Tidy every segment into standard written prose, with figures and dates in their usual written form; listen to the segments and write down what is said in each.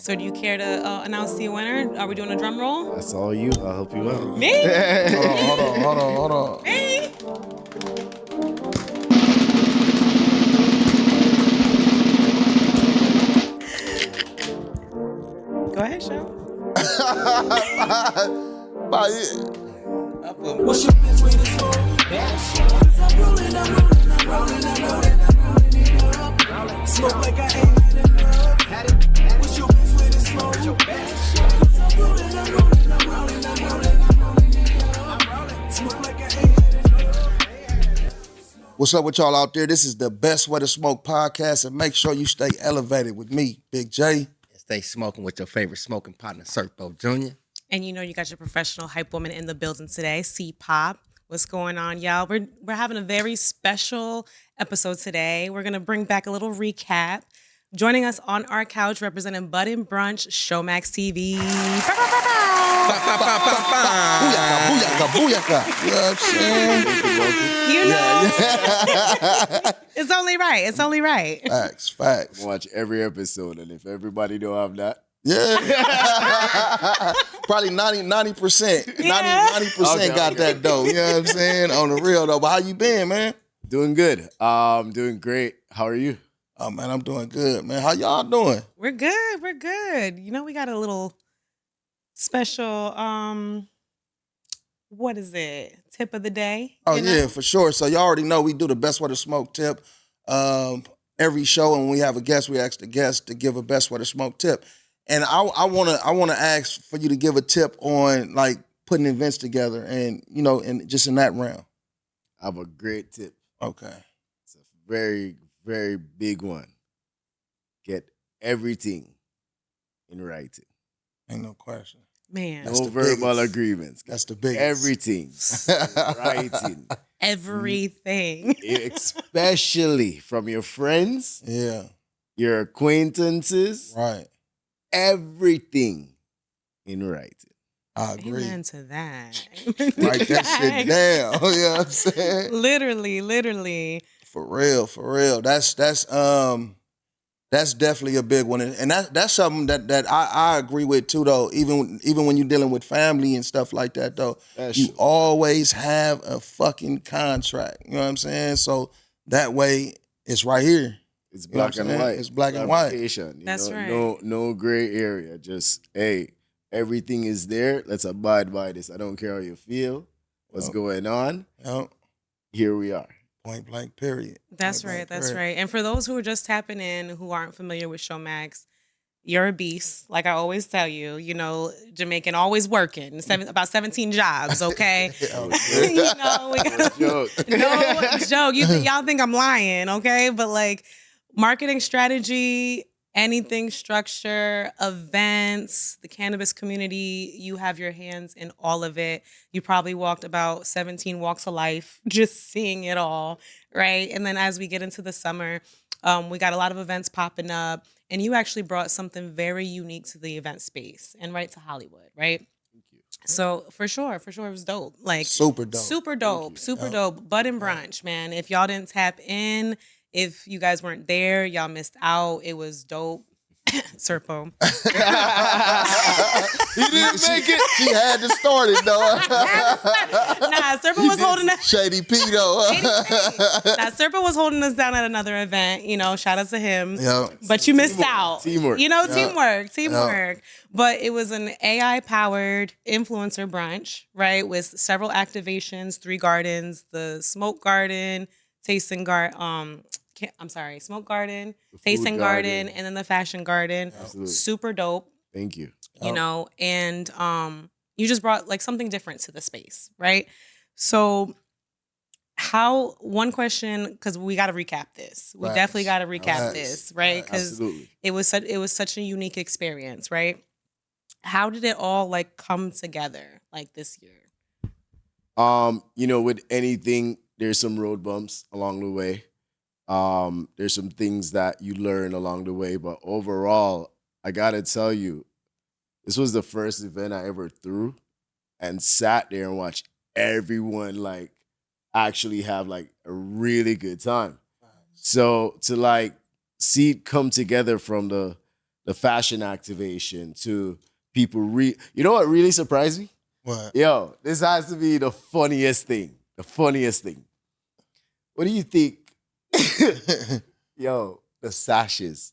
So do you care to announce the winner? Are we doing a drum roll? That's all you. I'll help you out. Me? Hold on. Me? Go ahead, show. What's your best way to smoke? I'm rolling it up. Smoke like I ain't had enough. What's your best way to smoke? I'm rolling it up. Smoke like I ain't had enough. What's up with y'all out there? This is the Best Way to Smoke podcast, and make sure you stay elevated with me, Big J. Stay smoking with your favorite smoking partner, Serpo Jr. And you know you got your professional hype woman in the building today, C-Pop. What's going on, y'all? We're having a very special episode today. We're going to bring back a little recap. Joining us on our couch, representing Bud Brunch, Showmax TV. Booyaka. You know what I'm saying? You know, it's only right. It's only right. Facts. Watch every episode, and if everybody don't have that, Yeah. Probably 90%. Yeah. 90% Okay, got that though. You know what I'm saying? On the real though. But how you been, man? doing good. Doing great. How are you? Oh man, I'm doing good, man. How y'all doing? We're good. We're good. You know, we got a little special, what is it? Tip of the day? Oh you know? yeah, for sure. So y'all already know we do the Best Way to Smoke tip. Every show, and when we have a guest, we ask the guest to give a Best Way to Smoke tip. And I wanna ask for you to give a tip on like putting events together, and you know, and just in that realm. I have a great tip. Okay. It's a very, very big one. Get everything in writing. Ain't no question. Man, That's No the verbal biggest. agreements. That's the biggest. Everything. Writing. everything. Especially from your friends, Yeah. your acquaintances, Right. everything in writing. I agree. Amen to that. Write that shit down. You know what I'm saying? Literally. For real. That's definitely a big one, and that's something that I agree with too. Though even when you're dealing with family and stuff like that, though, That's you true. always have a fucking contract. You know what I'm saying? So that way, it's right here. It's You know black what I'm and saying? white. It's black and white. Clarification, you That's know? right. No gray area. Just, hey, everything is there. Let's abide by this. I don't care how you feel. What's going on? Yep. Here we are. Point blank. Period. That's Point right. blank, That's period. right. And for those who are just tapping in who aren't familiar with Showmax, you're a beast. Like I always tell you, you know, Jamaican always working. About 17 jobs, okay? you know, we got Joke. no joke. Y'all think I'm lying, okay? But like marketing strategy, anything structure, events, the cannabis community, you have your hands in all of it. You probably walked about 17 walks of life just seeing it all, right? And then as we get into the summer, we got a lot of events popping up, and you actually brought something very unique to the event space and right to Hollywood, right? Thank you. So for sure, it was dope. Like Super dope. super dope. Bud Brunch, man. If y'all didn't tap in, if you guys weren't there, y'all missed out. It was dope. Serpo. He didn't make it. She had to start it though. Nah, Serpo was holding us. Shady P though. Nah, Serpo was holding us down at another event. You know, shout out to him. Yeah. But you missed out. Teamwork. You know, teamwork. But it was an AI-powered influencer brunch, right? With several activations, 3 gardens, the smoke garden, smoke garden, tasting garden, and then the fashion garden. Absolutely. Super dope, Thank you. you know, and you just brought like something different to the space, right? So one question, because we got to recap this. We Facts. definitely got to recap Facts. this, right? Because Absolutely. it was such a unique experience, right? How did it all like come together like this year? You know, with anything, there's some road bumps along the way. There's some things that you learn along the way, but overall, I gotta tell you, this was the first event I ever threw and sat there and watched everyone like actually have like a really good time. So to like see it come together from the the fashion activation to people. You know what really surprised me? What? Yo, this has to be the funniest thing. The funniest thing. What do you think? Yo, the sashes.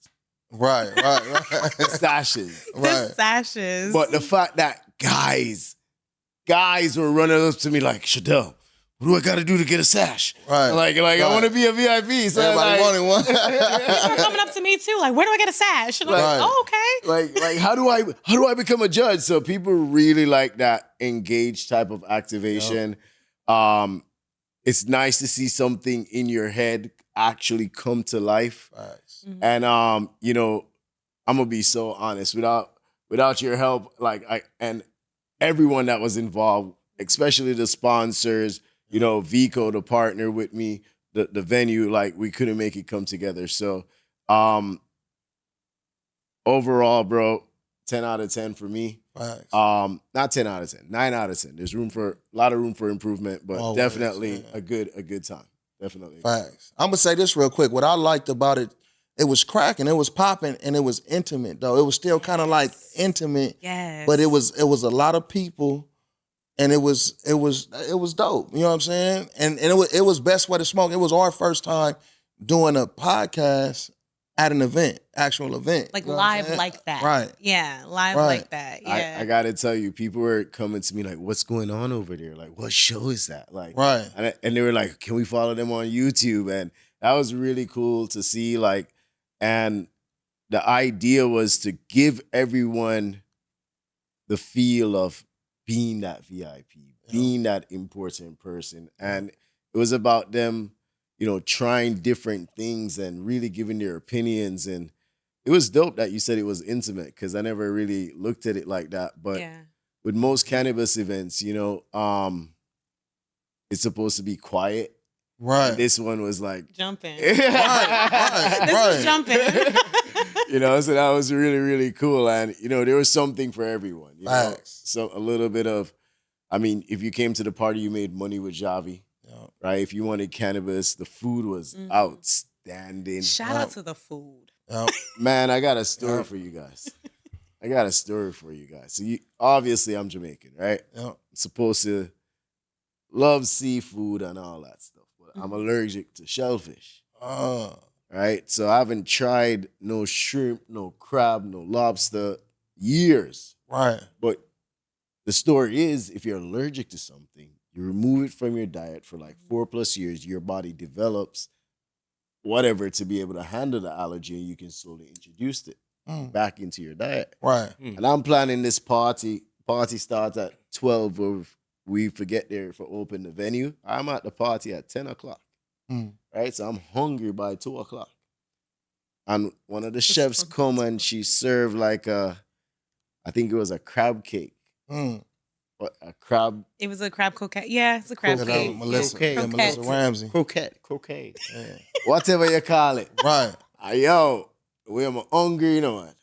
Right. The sashes. The Right. sashes. But the fact that guys were running up to me like, Shadell, what do I got to do to get a sash? Right. Like Right. I want to be a VIP. So Everybody wanted one. People are coming up to me too, like, where do I get a sash? And I'm Right. like, oh, okay. like how do I become a judge? So people really like that engaged type of activation. It's nice to see something in your head actually come to life. Facts. And you know, I'm gonna be so honest. Without your help, and everyone that was involved, especially the sponsors, you know, Vico, the partner with me, the venue, like we couldn't make it come together. So overall, bro, 10 out of 10 for me. Facts. Not 10 out of 10, 9 out of 10. There's a lot of room for improvement, but Always, definitely yeah. a good time. Definitely. Facts. I'm gonna say this real quick. What I liked about it, it was cracking, it was popping, and it was intimate though. It was still kind of like intimate, Yes. but it was a lot of people, and it was dope. You know what I'm saying? And it was Best Way to Smoke. It was our first time doing a podcast at an event, actual event. Like You know what I'm live saying? like that. Right. Yeah, live Right. like that. Yeah. I gotta tell you, people were coming to me like, "What's going on over there? Like, what show is that?" Like, Right. and they were like, "Can we follow them on YouTube?" And that was really cool to see. Like, and the idea was to give everyone the feel of being that VIP, being that important person, and it was about them, you know, trying different things and really giving their opinions. And it was dope that you said it was intimate because I never really looked at it like that. But yeah. with most cannabis events, you know, it's supposed to be quiet. Right. And this one was like Jumping. Right. This was jumping. you know, so that was really, really cool. And, you know, there was something for everyone. You know? Facts. So a little bit of, I mean, if you came to the party, you made money with Javi, Yeah. right? If you wanted cannabis, the food was Mhm. outstanding. Shout out to the food. Yeah. Man, I got a story Yeah. for you guys. I got a story for you guys. So obviously I'm Jamaican, right? Yeah. I'm supposed to love seafood and all that stuff, but I'm allergic to shellfish, right? So I haven't tried no shrimp, no crab, no lobster years. Right. But the story is, if you're allergic to something, you remove it from your diet for like 4+ years, your body develops whatever to be able to handle the allergy, and you can slowly introduce it back into your diet. Right. And I'm planning this party. Party starts at 12, where we forget there for open the venue. I'm at the party at 10 o'clock. Right? So I'm hungry by 2 o'clock. And one of the chefs come and she served like I think it was a crab cake. What, a crab? It was a crab croquette. Yeah, it's a crab Shout cake. out Melissa. Croquette. Yeah, Melissa Ramsey. Croquette. Yeah. Whatever you call it. Right. Yo, we am hungry, you know, man.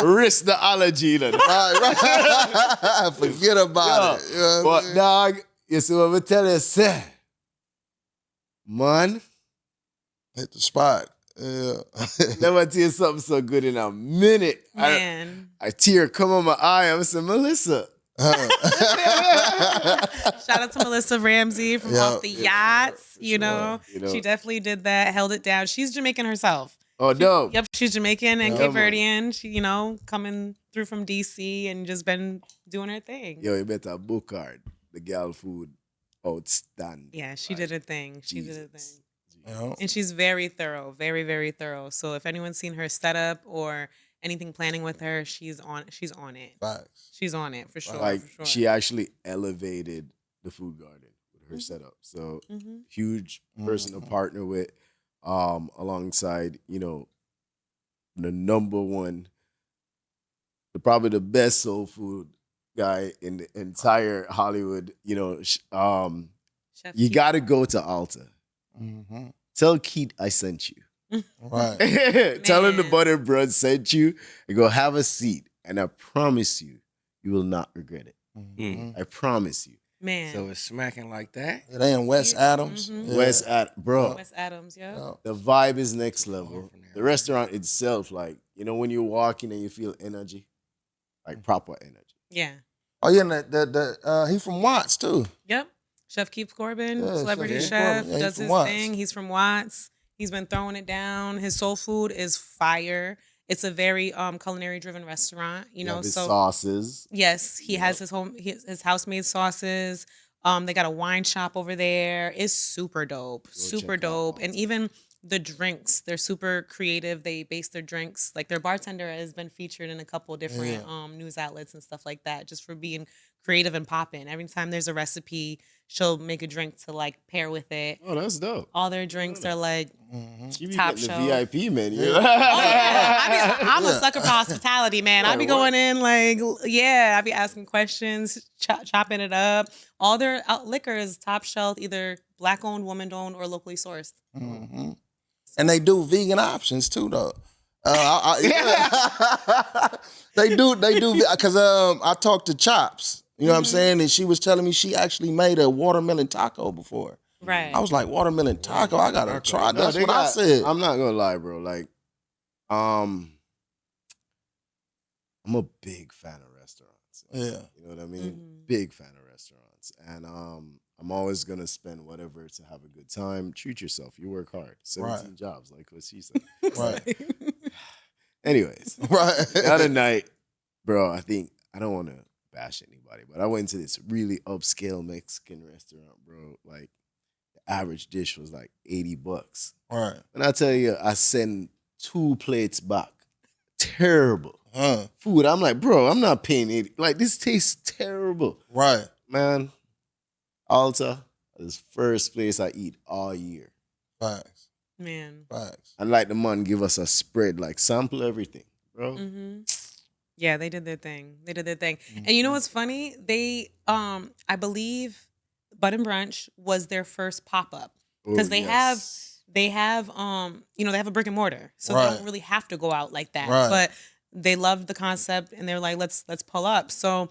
Risk the allergy, you know. Right. Forget about it. You know what I'm But saying? dog, you see what I tell you, say, man, Hit the spot. Yeah. never taste something so good in a minute. Man. A tear come on my eye. I'm saying, Melissa. Shout out to Melissa Ramsey from Yeah. Off the Yachts. You know, You know. she definitely did that, held it down. She's Jamaican herself. Oh, no. Yep, she's Jamaican and Yeah, Cape man. Verdean. She, you know, coming through from DC and just been doing her thing. Yo, you better book hard. The gal food, outstanding. Yeah, she did her thing. She did her thing. Jesus. Yeah. And she's very thorough, very, very thorough. So if anyone's seen her setup or anything planning with her, she's on it. Facts. She's on it for sure. Like, for sure. she actually elevated the food garden with her setup. So, Mhm. huge person to partner with, alongside, you know, the number one, probably the best soul food guy in the entire Hollywood. You know, Chef you Keith. got to go to Alta. Mm-hmm. Tell Keith I sent you. Right. Tell him the Man. butter bread sent you, and go have a seat. And I promise you, you will not regret it. Mhm. I promise you. Man. So it's smacking like that. Yeah, they in West Adams. Mhm. Yeah. West at bro. West Adams, yeah. Yeah. The vibe is next level. The restaurant itself, like, you know, when you're walking and you feel energy, like proper energy. Yeah. Oh yeah, and he from Watts too. Yep. Chef Keith Corbin, Yeah, celebrity Chef Keith chef, Corbin. Yeah, he does from his Watts. thing. He's from Watts. He's been throwing it down. His soul food is fire. It's a very culinary driven restaurant, you know. His So sauces. yes, he has his house made sauces. They got a wine shop over there. It's super dope, super check out dope. Alta. And even the drinks, they're super creative. They base their drinks, like their bartender has been featured in a couple different news outlets and stuff like that, just for being creative and popping. Every time there's a recipe, she'll make a drink to like pair with it. Oh, that's dope. All their drinks are like You be top getting shelf. the VIP menu. Oh yeah, I'm a sucker for hospitality, man. I be going in like, yeah, I be asking questions, chopping it up. All their liquor is top shelf, either black owned, woman owned, or locally sourced. Mm-hmm. And they do vegan options too, though. They do because I talked to Chops. You know what I'm saying? And she was telling me she actually made a watermelon taco before. Right. I was like, watermelon taco? I gotta try. No, That's they what I got- said. I'm not gonna lie, bro. Like, I'm a big fan of restaurants. Yeah. You know what I mean? Mhm. Big fan of restaurants. And I'm always gonna spend whatever to have a good time. Treat yourself. You work hard. 17 jobs, like what she said. Right. Anyways, Right. the other night, bro, I don't want to bash anybody, but I went to this really upscale Mexican restaurant, bro. Like, the average dish was like $80. Right. And I tell you, I sent 2 plates back. Terrible Huh. food. I'm like, bro, I'm not paying 80. Like, this tastes terrible. Right. Man, Alta is first place I eat all year. Facts. Man. Facts. And like the man give us a spread, like sample everything, bro. Mm-hmm. Yeah, they did their thing. They did their thing. And you know what's funny? They, I believe, Bud and Brunch was their first pop up because Oh, they yes. have, they have a brick and mortar, so they Right. don't really have to go out like that. Right. But they loved the concept, and they're like, let's pull up. So,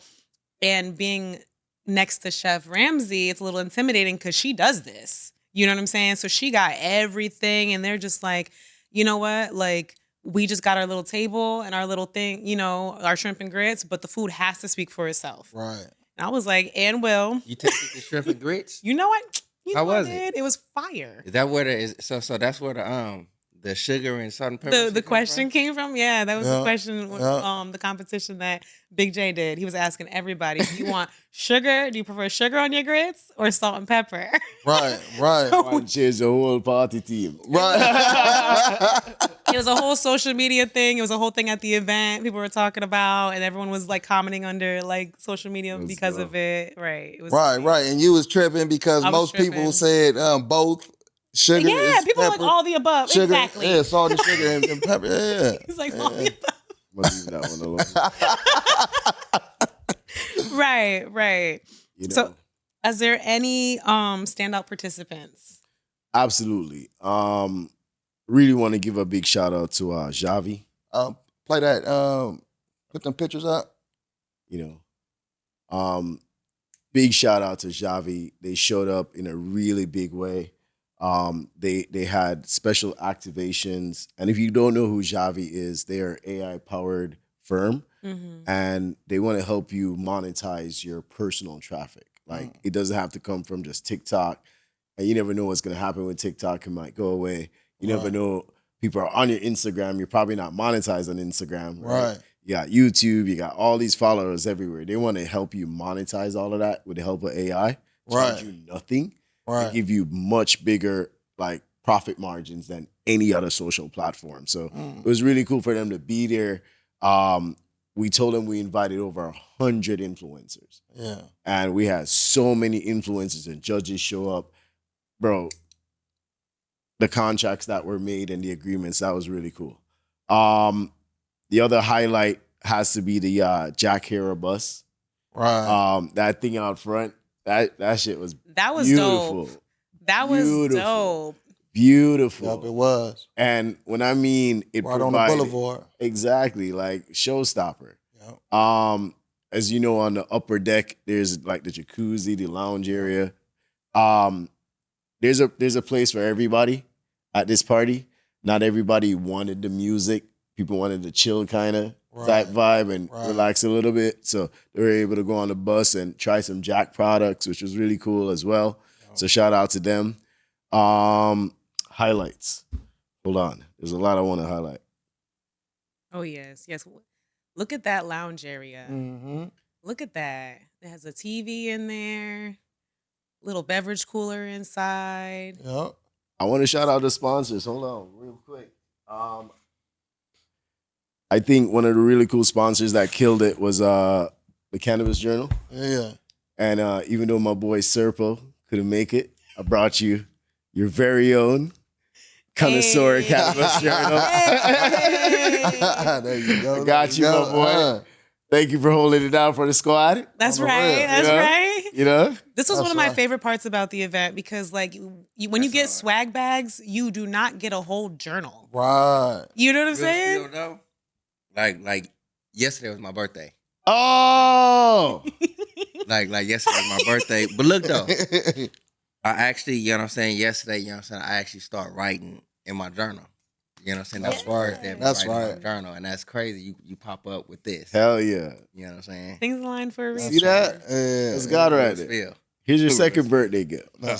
and being next to Chef Ramsey, it's a little intimidating because she does this. You know what I'm saying? So she got everything, and they're just like, you know what, like. We just got our little table and our little thing, you know, our shrimp and grits, but the food has to speak for itself. Right. And I was like, and Will, You tasted the shrimp and grits? you know what? You How know I was it? did. It was fire. Is that where so that's where the sugar and salt and pepper The question came from? Yeah, that was the Yeah, question, yeah. the competition that Big J did. He was asking everybody, do you want sugar? Do you prefer sugar on your grits or salt and pepper? Right. Right. One change the whole party team. Right. It was a whole social media thing. It was a whole thing at the event people were talking about, and everyone was like commenting under like social media Let's because go. of it. Right. It was Right. Right. And you was tripping because I was most people tripping. said both sugar. Yeah, and people are like pepper. all the above. Sugar, Exactly. yeah, salty sugar and pepper. Yeah. It's like all the above. Must leave that one alone. Right. You know, So, is there any standout participants? absolutely. Really want to give a big shout out to Javi. Play that. Put them pictures up. You know, big shout out to Javi. They showed up in a really big way. They had special activations, and if you don't know who Javi is, they're an AI powered firm, Mm-hmm. and they want to help you monetize your personal traffic. Like, it doesn't have to come from just TikTok, and you never know what's going to happen with TikTok. It might go away. You never Right. know. People are on your Instagram. You're probably not monetized on Instagram, right? Right. You got YouTube. You got all these followers everywhere. They want to help you monetize all of that with the help of AI. Charge Right. you nothing. They Right. give you much bigger like profit margins than any other social platform. So it was really cool for them to be there. We told them we invited over 100 influencers, Yeah. and we had so many influencers and judges show up, bro. The contracts that were made and the agreements, that was really cool. The other highlight has to be the Jack Hera bus. Right. That thing out front, that shit was That was beautiful. dope. That was Beautiful. dope. Beautiful. Yep, it was. And when I mean it Right on the provided boulevard. exactly like showstopper. Yep. as you know, on the upper deck, there's like the jacuzzi, the lounge area. There's a place for everybody at this party. Not everybody wanted the music. People wanted the chill kind of type vibe and relax a little bit. So they were able to go on the bus and try some Jack products, which was really cool as well. So shout out to them. Highlights. Hold on. There's a lot I want to highlight. Oh, yes. Look at that lounge area. Mm-hmm. Look at that. It has a TV in there, little beverage cooler inside. Yep. I want to shout out the sponsors. Hold on, real quick. I think one of the really cool sponsors that killed it was the Cannabis Journal. Yeah. And even though my boy Serpo couldn't make it, I brought you your very own Connoisseur Cannabis Journal. There you go. I got you, my boy. Thank you for holding it down for the squad. That's right. That's right. You know? This was one of my favorite parts about the event because, like, when you get swag bags, you do not get a whole journal. Right. You know what I'm Good saying? feel, though. Like yesterday was my birthday. Oh! Like yesterday was my birthday. But look though, I actually, you know what I'm saying, yesterday, you know what I'm saying, I actually started writing in my journal. You know what I'm saying? That's That was right. Thursday, I was That's writing in my right. journal, and that's crazy. You pop up with this. Hell yeah. You know what I'm saying? Things align for a reason. See that? Yeah. That's God right Good there. feel. Here's your second birthday gift. That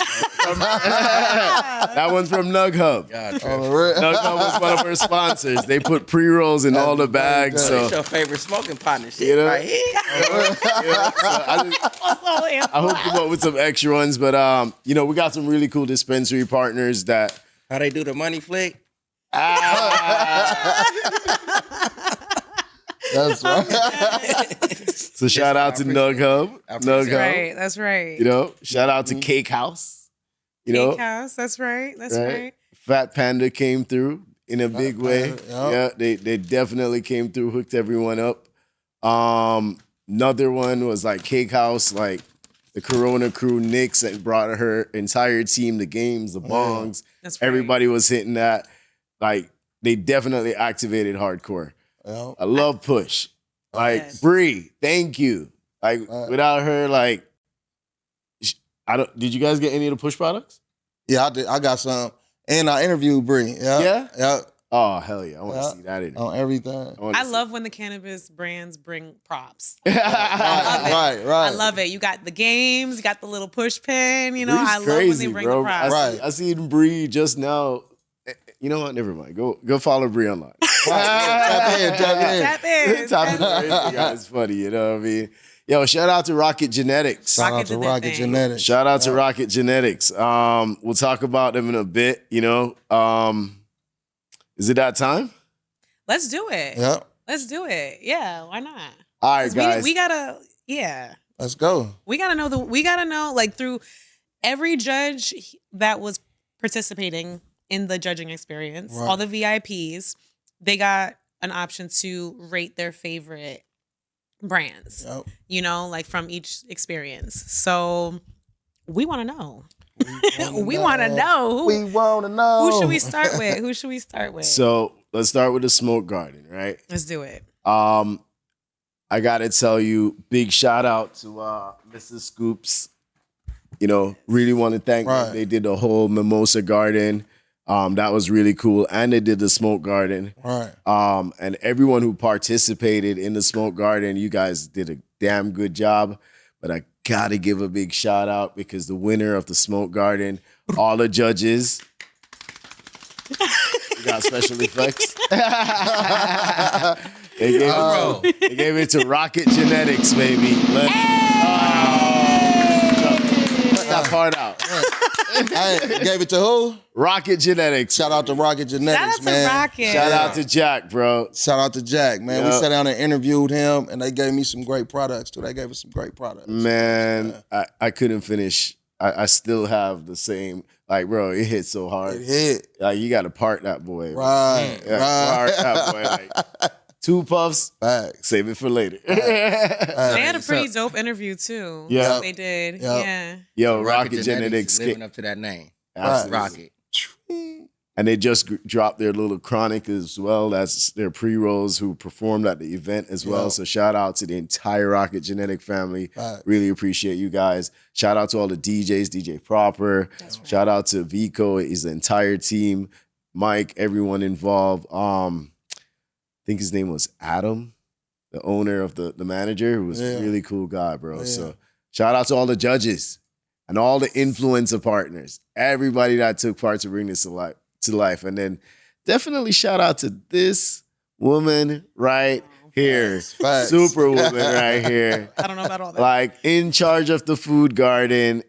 one's from Nug Hub. God, On Trevor. the real. Nug Hub was one of our sponsors. They put pre-rolls in all the bags. So, It's your favorite smoking partner shit You know? right here. I hooked them up with some extra ones. But, we got some really cool dispensary partners that... How they do the money flick? That's right. So shout out to Nug Hub. I appreciate Nug it. Hub. Right. That's right. Shout out to Cake House. Cake House. That's right. That's right. Fat Panda came through in a big way. Panda, Yeah, they definitely came through, hooked everyone up. Another one was like Cake House, like the Corona crew, Nix, that brought her entire team, the games, the bongs. That's right. Everybody was hitting that. Like, they definitely activated hardcore. Yep. I love Push. Like, Yes. Bree, thank you. Like, without her, like, did you guys get any of the Push products? Yeah, I did. I got some. And I interviewed Bree. Yeah. Yeah? Yeah. Oh, hell yeah. I want to Yeah. see that in On everything. I love when the cannabis brands bring props. it. Right. I love it. You got the games, you got the little push pin. I love when they bring the props. Right. I seen Bree just now. You know what? Never mind. Go follow Bree online. Tap in. Tap in. Top of the Instagram. It's funny. You know what I mean? Yo, shout out to Rockit Genetics. Shout out Rocket to did that Rockit thing. Genetics. Shout out to Rockit Genetics. We'll talk about them in a bit. Is it that time? Let's do it. Yep. Let's do it. Yeah, why not? All right, 'Cause guys. we gotta Let's go. we gotta know like through every judge that was participating in the judging experience, Right. all the VIPs, they got an option to rate their favorite brands. Yep. Like from each experience. So we want to know. We wanna want to know. We want to know. Who should we start with? Who should we start with? So let's start with the Smoke Garden, right? Let's do it. I gotta tell you, big shout out to Mrs. Scoops. Really want to thank them. Right. They did the whole Mimosa Garden. That was really cool. And they did the Smoke Garden. Right. And everyone who participated in the Smoke Garden, you guys did a damn good job. But I gotta give a big shout out because the winner of the Smoke Garden, all the judges, you got special effects. They gave it to Rockit Genetics, baby. Cut that part out. Hey, gave it to who? Rockit Genetics. Shout out to Rockit Shout Genetics, out to man. Rocket. Shout out to Jack, bro. Shout out to Jack, man. We Yeah. sat down and interviewed him, and they gave me some great products, too. They gave us some great products. Man, I couldn't finish. I still have the same, like, bro, it hit so hard. It hit. Like, you got to part that boy. Right, Yeah, right. part that boy. Like, 2 puffs, Facts. save it for later. They had a pretty dope interview too. Yeah. They did. Yep. Yeah. Yo, Rocket Rockit Genetics. living up to that name. Absolutely. Rocket. And they just dropped their little chronic as well. That's their pre-rolls who performed at the event as well. Yeah. So shout out to the entire Rockit Genetic family. Right. Really appreciate you guys. Shout out to all the DJs, DJ Proper. That's right. Shout out to Vico, his entire team, Mike, everyone involved. I think his name was Adam, the owner of the manager, who was a really cool guy, bro. Yeah. So shout out to all the judges and all the influencer partners, everybody that took part to bring this to life. And then definitely shout out to this woman right here. Facts. Superwoman right here. I don't know about all that. Like in charge of the food garden,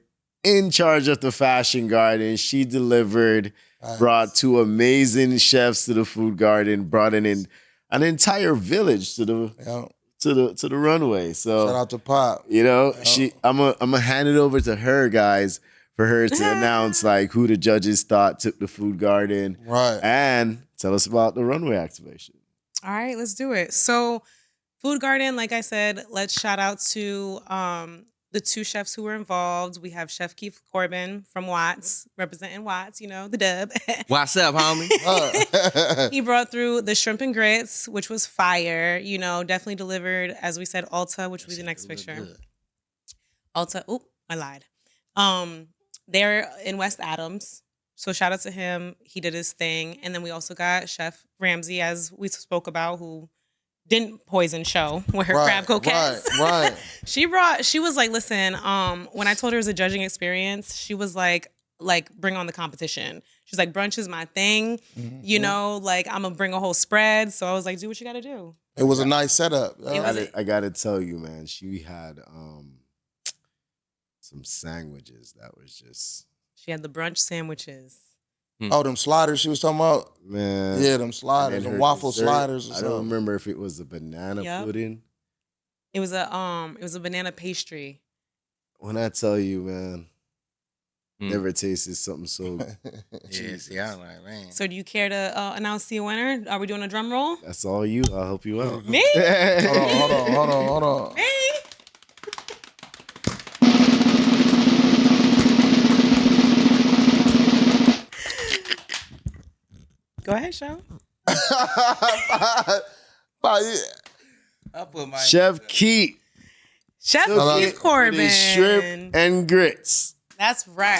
in charge of the fashion garden. She delivered, brought 2 amazing chefs to the food garden, brought in an entire village to the runway. So Shout out to Pop. you know, I'm gonna hand it over to her, guys, for her to announce like who the judges thought took the food garden, Right. and tell us about the runway activation. All right, let's do it. So, Food Garden, like I said, let's shout out to the 2 chefs who were involved. We have Chef Keith Corbin from Watts, representing Watts, you know, the dub. What's up, homie? He brought through the shrimp and grits, which was fire. You know, definitely delivered, as we said, Alta, which will be the next picture. Alta, I lied. They're in West Adams. So shout out to him. He did his thing. And then we also got Chef Ramsey, as we spoke about, who didn't poison show with her crab croquettes. Right. She was like, listen, when I told her it was a judging experience, she was like bring on the competition. She's like, brunch is my thing. Mm-hmm. You know, like I'm gonna bring a whole spread. So I was like, do what you gotta do. It was a nice setup. I gotta tell you, man, she had some sandwiches that was just, She had the brunch sandwiches. Oh, them sliders she was talking about? man. Yeah, them sliders, And them her waffle dessert, sliders or I something. don't remember if it was a banana Yep. pudding. It was a banana pastry. When I tell you, man, Mm. never tasted something so. Yeah, see, I'm like, man. So do you care to announce the winner? Are we doing a drum roll? That's all you. I'll help you out. Me? Hold on. Me? Go ahead, show. I put my Chef Keith. Chef took Keith it with Corbin. his shrimp and grits. That's right.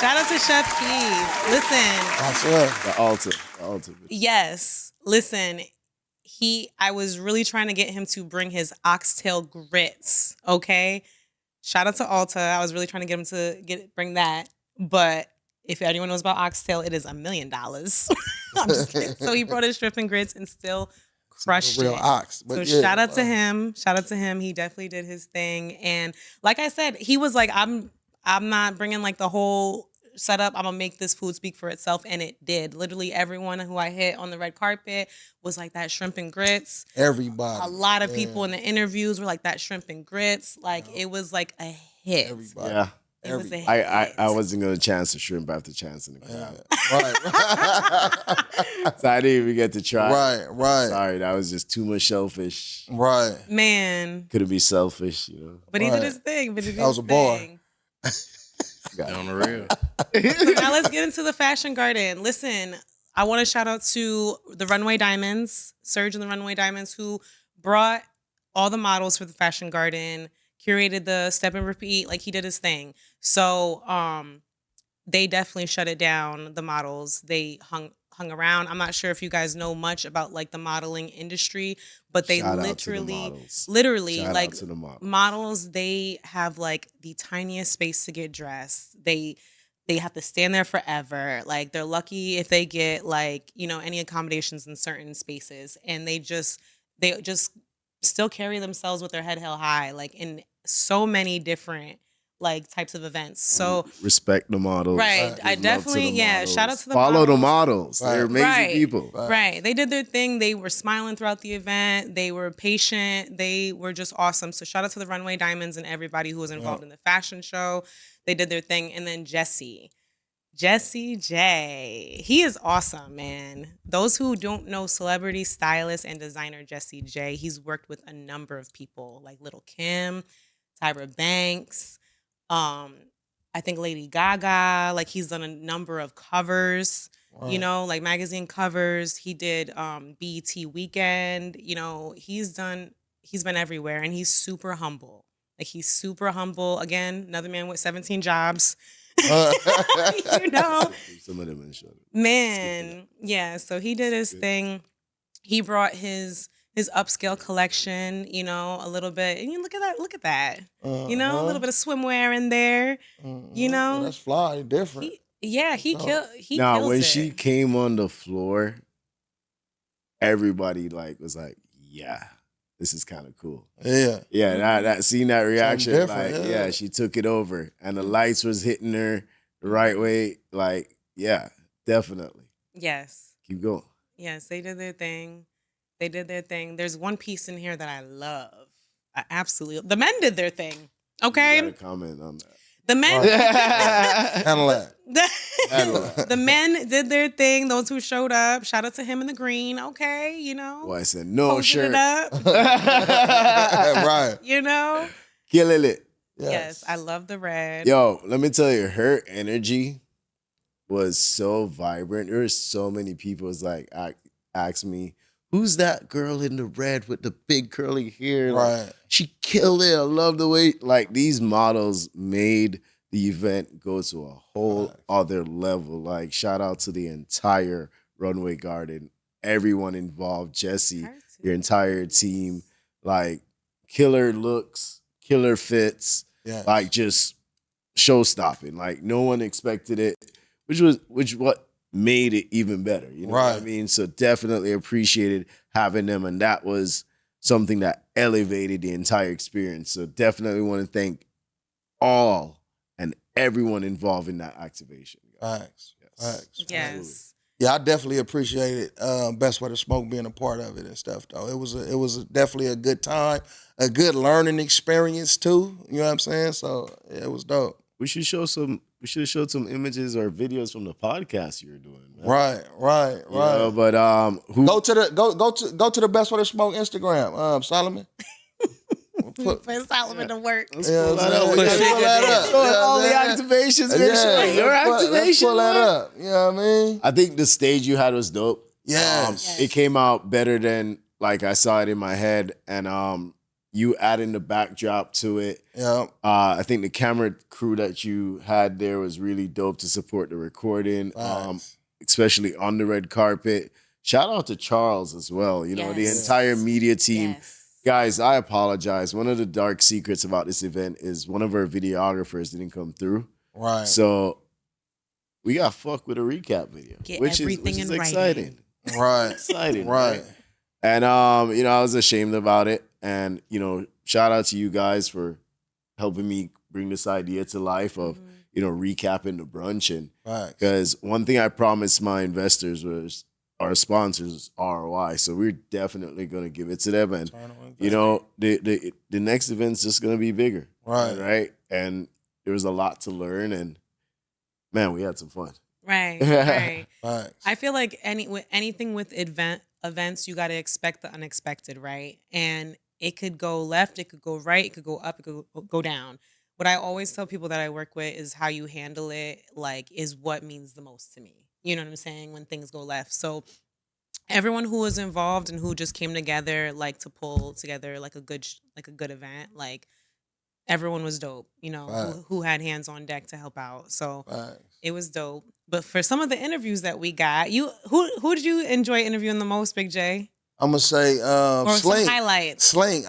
Shout out to Chef Keith. Listen, That's it. The Alta. yes, listen. I was really trying to get him to bring his oxtail grits. Okay, shout out to Alta. I was really trying to get him to bring that. But if anyone knows about oxtail, it is $1 million. I'm just kidding. So he brought his shrimp and grits and still crushed Real it. ox. So But yeah, shout out to him. Shout out to him. He definitely did his thing. And like I said, he was like, I'm not bringing like the whole setup. I'm gonna make this food speak for itself, and it did. Literally everyone who I hit on the red carpet was like that shrimp and grits. Everybody. A lot of people in the interviews were like that shrimp and grits. Like it was like a hit. Everybody. Yeah. It was a hit. I wasn't gonna chance the shrimp after chancing the crab. Right. So I didn't even get to try. Right. Sorry, that was just too much shellfish. Right. Man. Couldn't be selfish, you know. But he Right. did his thing. But he did That was his a bar. thing. on the real. So now let's get into the fashion garden. Listen, I want to shout out to the Runway Diamonds, Serge and the Runway Diamonds, who brought all the models for the fashion garden, curated the step and repeat, like he did his thing. So they definitely shut it down, the models. They hung around. I'm not sure if you guys know much about like the modeling industry, but they Shout out to the literally Shout like out to the models. models, they have like the tiniest space to get dressed. They have to stand there forever. Like they're lucky if they get like, you know, any accommodations in certain spaces, and they just still carry themselves with their head held high, like in so many different like types of events. So respect the models. right, Give I love to definitely the shout out models. to the Follow the models. models. They're amazing Right. people. Right. They did their thing. They were smiling throughout the event. They were patient. They were just awesome. So shout out to the Runway Diamonds and everybody who was involved in the fashion show. They did their thing. And then Jessie J. He is awesome, man. Those who don't know celebrity stylist and designer Jessie J, he's worked with a number of people like Little Kim, Tyra Banks. I think Lady Gaga. Like he's done a number of covers. You know, like magazine covers. He did BET Weekend. You know, he's been everywhere, and he's super humble. Like he's super humble. Again, another man with 17 jobs. You know, Some of them in show. man, yeah. So he did his thing. He brought his upscale collection. You know, a little bit, and you look at that. You know, a little bit of swimwear in there. You know, that's fly, different. He Now, kills when it. she came on the floor, everybody was like, yeah, this is kind of cool. Yeah. Yeah, that seeing that reaction, different, like, yeah. she took it over. And the lights was hitting her the right way. Like, yeah, definitely. Yes. Keep going. Yes, they did their thing. There's one piece in here that I love. I absolutely. The men did their thing. Okay. You gotta comment on that. The men. Handle that. The men did their thing. Those who showed up. Shout out to him in the green. Okay, you know. Well, I said, no Posted shirt. it up. Right. You know. Killing it. Yes, I love the red. Yo, let me tell you, her energy was so vibrant. There were so many people was like, ask me, who's that girl in the red with the big curly hair? Right. Like, she killed it. I love the way, like, these models made the event go to a whole other level. Like, shout out to the entire Runway Garden, everyone involved, Jessie, your entire team, like, killer looks, killer fits, like, just show-stopping. Like, no one expected it, which what made it even better. You know what I mean? So definitely appreciated having them, and that was something that elevated the entire experience. So definitely want to thank all and everyone involved in that activation. Thanks. Yes. Yeah, I definitely appreciated Best Way to Smoke being a part of it and stuff. Though it was definitely a good time, a good learning experience too. You know what I'm saying? So yeah, it was dope. We should have showed some images or videos from the podcast you were doing. Man. Right. You know, but go to the Best Way to Smoke Instagram, Solomon. Put Solomon to work. Pull that up. All the activations, make sure your activation. Let's pull that up. You know what I mean? I think the stage you had was dope. Yes. It came out better than like I saw it in my head, and you adding the backdrop to it. Yeah. I think the camera crew that you had there was really dope to support the recording, especially on the red carpet. Shout out to Charles as well. You know, the entire media team. Yes. Guys, I apologize. One of the dark secrets about this event is one of our videographers didn't come through. Right. So we got fucked with a recap video, which is exciting. Right. Exciting. Right. And you know, I was ashamed about it. And, you know, shout out to you guys for helping me bring this idea to life of, you know, recapping the brunch. And because one thing I promised my investors was our sponsors ROI. So we're definitely going to give it to them. And, you know, the next event's just going to be bigger. Right. And there was a lot to learn. And, man, we had some fun. Right. I feel like anything with events, you got to expect the unexpected, right? And it could go left, it could go right, it could go up, it could go down. What I always tell people that I work with is how you handle it, like, is what means the most to me. You know what I'm saying? When things go left. So everyone who was involved and who just came together, like, to pull together like a good event, like, everyone was dope, you know, who had hands on deck to help out. So it was dope. But for some of the interviews that we got, who did you enjoy interviewing the most, Big J? I'm gonna say Slink. Highlights. Slink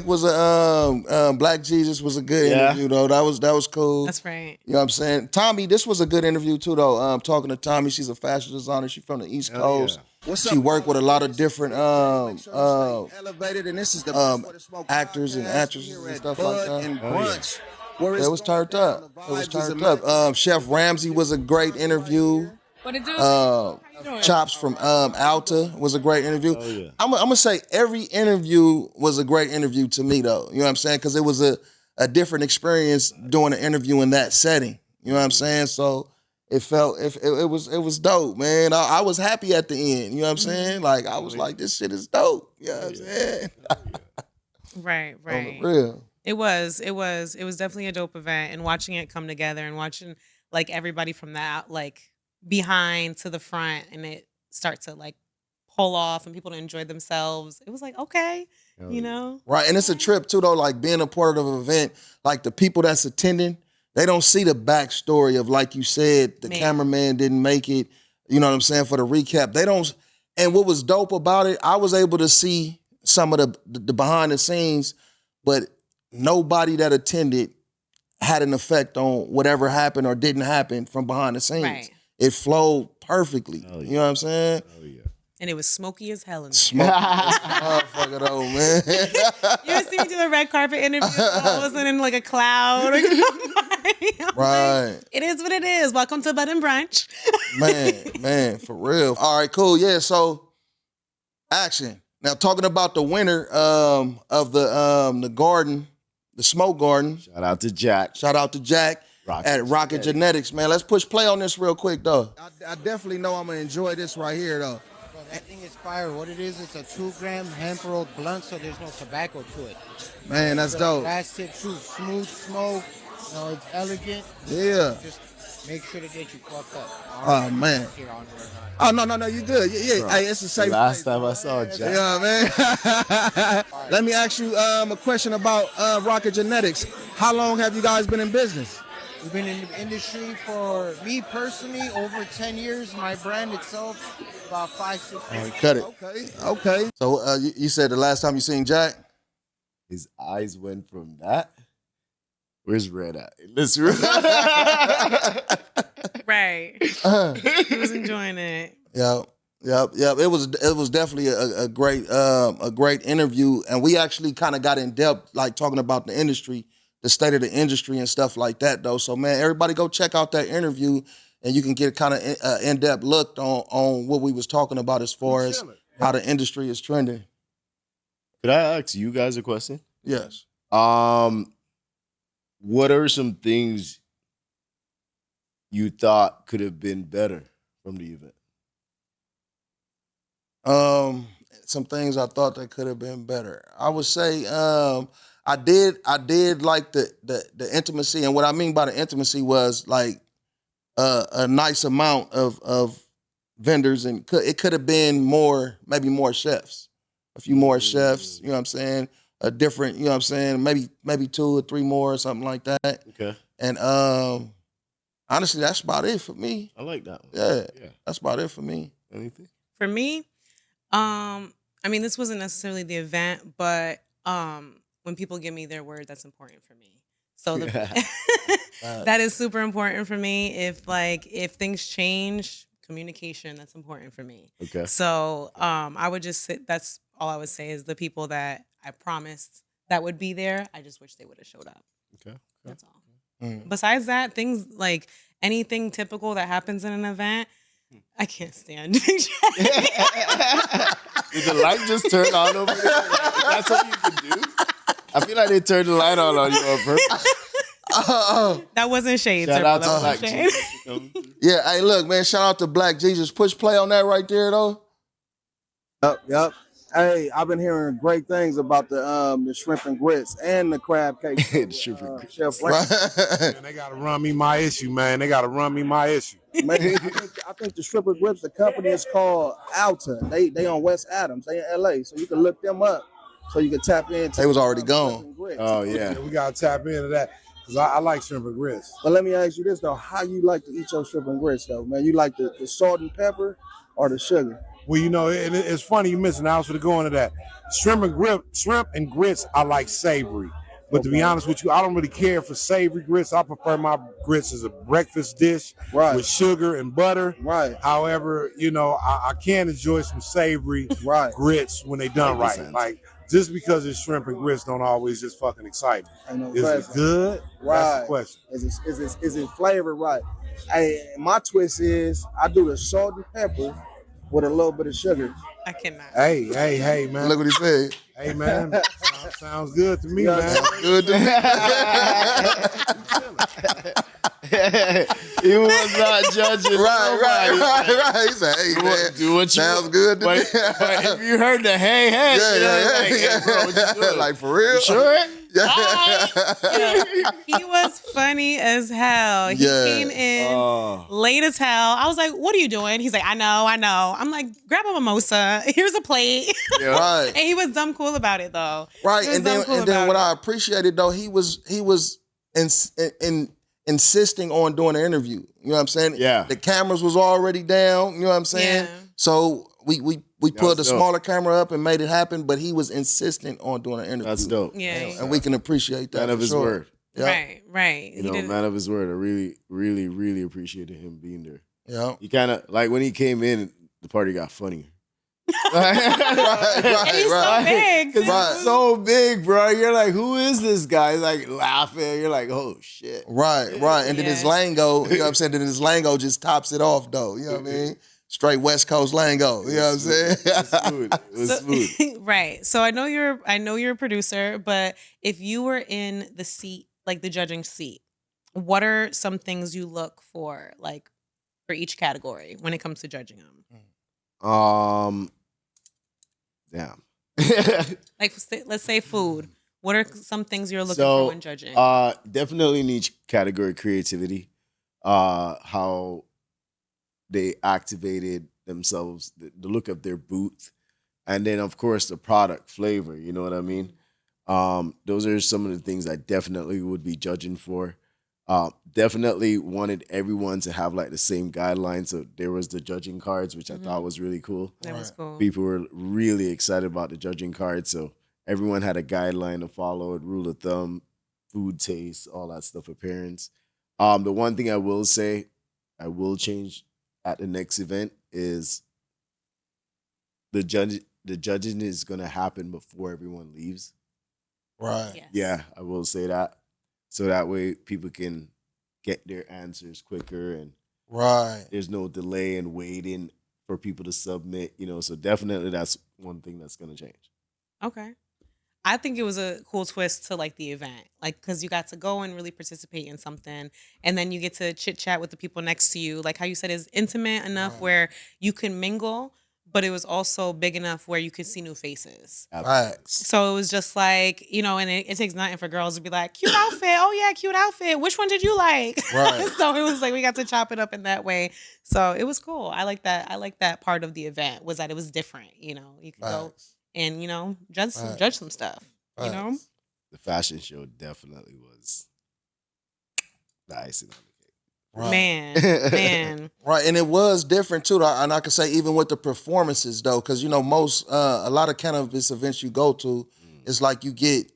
was a Black Jesus was a good interview though. That was cool. That's right. You know what I'm saying? Tommy, this was a good interview too though. Talking to Tommy, she's a fashion designer. She's from the East Coast. She worked with a lot of different elevated, and this is the actors and actresses and stuff like that. And brunch. It was turned up. Chef Ramsey was a great interview. What it do? Chops from Alta was a great interview. I'm gonna say every interview was a great interview to me though. You know what I'm saying? Because it was a different experience doing an interview in that setting. You know what I'm saying? So it was dope, man. I was happy at the end. You know what I'm saying? Like I was like, this shit is dope. You know what I'm saying? Right. On the real. It was definitely a dope event, and watching it come together and watching like everybody from that like behind to the front and it start to like pull off and people to enjoy themselves. It was like, okay, you know? Right, and it's a trip too though, like being a part of an event, like the people that's attending, they don't see the backstory of, like you said, the cameraman didn't make it, you know what I'm saying, for the recap. They don't, and what was dope about it, I was able to see some of the behind the scenes, but nobody that attended had an effect on whatever happened or didn't happen from behind the scenes. Right. It flowed perfectly. Oh, yeah. You know what I'm saying? Oh yeah. And it was smoky as hell in there. Smoke. Motherfucker though, man. You ever see me do a red carpet interview? All of a sudden, like a cloud. I'm Right. like, it is what it is. Welcome to Bud and Brunch. Man, for real. All right, cool. Yeah, so action. Now talking about the winner of the garden, the smoke garden. Shout out to Jack. Shout out to Jack at Rockit Genetics, man. Let's push play on this real quick though. I definitely know I'm gonna enjoy this right here though. Bro, that thing is fire. What it is, it's a 2-gram hemp rolled blunt, so there's no tobacco to it. Man, that's dope. Last tip too, smooth smoke. You know, it's elegant. Yeah. Just make sure to get you fucked up. Oh man. Here on here. Oh no, you good. Yeah. Hey, it's a safe. Last time I saw Jack. Yeah, man. Let me ask you a question about Rockit Genetics. How long have you guys been in business? We've been in the industry for me personally over 10 years. My brand itself about 5-6 years. Cut it. Okay. So you said the last time you seen Jack? His eyes went from that. Where's Red at? Let's Right. He was enjoying it. Yep. It was definitely a great interview, and we actually kind of got in depth, like talking about the industry, the state of the industry, and stuff like that. Though, so man, everybody go check out that interview, and you can get kind of in depth look on what we was talking about as far as how the industry is trending. Could I ask you guys a question? Yes. What are some things you thought could have been better from the event? Some things I thought that could have been better. I would say I did like the intimacy, and what I mean by the intimacy was like a nice amount of vendors, and it could have been more, maybe more chefs, a few more chefs. You know what I'm saying? A different, you know what I'm saying? Maybe 2 or 3 more or something like that. Okay. And honestly, that's about it for me. I like that one. Yeah, that's about it for me. Anything? For me, I mean, this wasn't necessarily the event, but when people give me their word, that's important for me. So that is super important for me. If things change, communication, that's important for me. Okay. So I would just say, that's all I would say is the people that I promised that would be there, I just wish they would have showed up. Okay. That's all. Besides that, things like anything typical that happens in an event, I can't stand. Did the light just turn on over there? Like, is that something you can do? I feel like they turned the light on you on purpose. That wasn't shade. Shout sir. out That to Black wasn't shade. Jesus. Yeah, hey, look, man, shout out to Black Jesus. Push play on that right there, though. Yep. Hey, I've been hearing great things about the shrimp and grits and the crab cake. The shrimp and grits. Chef Right. Man, they gotta run me my issue, man. They gotta run me my issue. Man, I think the shrimp and grits, the company is called Alta. They on West Adams. They in LA, so you can look them up. So you can tap into. They was already shrimp gone. and grits. Oh yeah. We gotta tap into that because I like shrimp and grits. But let me ask you this though: how you like to eat your shrimp and grits though, man? You like the salt and pepper or the sugar? Well, you know, it's funny you missing. I was going to go into that. Shrimp and grits, I like savory. But to be honest with you, I don't really care for savory grits. I prefer my grits as a breakfast dish with sugar and butter. Right. However, you know, I can enjoy some savory grits when they done right. Like, just because it's shrimp and grits don't always just fucking excite me. Is it good? Right. That's the question. Is it flavor right? Hey, my twist is I do the salt and pepper with a little bit of sugar. I cannot. Hey, man. Look what he said. Hey, man. Sounds good to me, man. Good to me. He was not judging. Right. He said, hey, man, do what you sounds good to me. But if you heard the hey, Yeah, you know, like, hey, bro, what you doing? Like, for real? You sure? He was funny as hell. He came in late as hell. I was like, what are you doing? He's like, I know. I'm like, grab a mimosa. Here's a plate. Right. And he was dumb cool about it though. Right. He was And dumb then cool and then about what it. I appreciated though, he was insisting on doing an interview. You know what I'm saying? Yeah. The cameras was already down. You know what I'm saying? Yeah. So we pulled the dope. smaller camera up and made it happen, but he was insistent on doing an interview. That's dope. Yeah. And we can appreciate that. Man of for his sure. word. Yeah. Right. You know, man of his word. I really, really, really appreciated him being there. Yeah. He kind of, like, when he came in, the party got funnier. Right. And he's so big. Because too. it's so big, bro. You're like, who is this guy? He's like laughing. You're like, oh, shit. Right. And then his Yeah. lingo, you know what I'm saying? Then his lingo just tops it off, though. You know what I mean? Straight West Coast lingo. You know what I'm saying? It was smooth. It was smooth. Right. So I know you're a producer, but if you were in the seat, like the judging seat, what are some things you look for, like for each category when it comes to judging them? Damn. Like let's say food. What are some things you're looking So, for when judging? Definitely in each category, creativity, how they activated themselves, the look of their booth, and then of course the product flavor. You know what I mean? Those are some of the things I definitely would be judging for. Definitely wanted everyone to have like the same guidelines. So there was the judging cards, which I thought was really cool. That was cool. People were really excited about the judging cards. So everyone had a guideline to follow, a rule of thumb, food taste, all that stuff, appearance. The one thing I will say, I will change at the next event is the judging is gonna happen before everyone leaves. Right. Yes. Yeah, I will say that. So that way people can get their answers quicker and Right. there's no delay in waiting for people to submit, you know. So definitely that's one thing that's gonna change. Okay. I think it was a cool twist to like the event, like because you got to go and really participate in something, and then you get to chit chat with the people next to you, like how you said, is intimate enough where you can mingle, but it was also big enough where you could see new faces. Facts. So it was just like, you know, and it takes nothing for girls to be like, cute outfit. Oh yeah, cute outfit. Which one did you like? Right. So it was like we got to chop it up in that way. So it was cool. I like that. I like that part of the event was that it was different. You know, you could go Facts. and, you know, judge some stuff. You know? Facts. The fashion show definitely was the icing on the cake. Right. Man. Right, and it was different too. And I could say even with the performances though, because you know most a lot of cannabis events you go to, it's like you get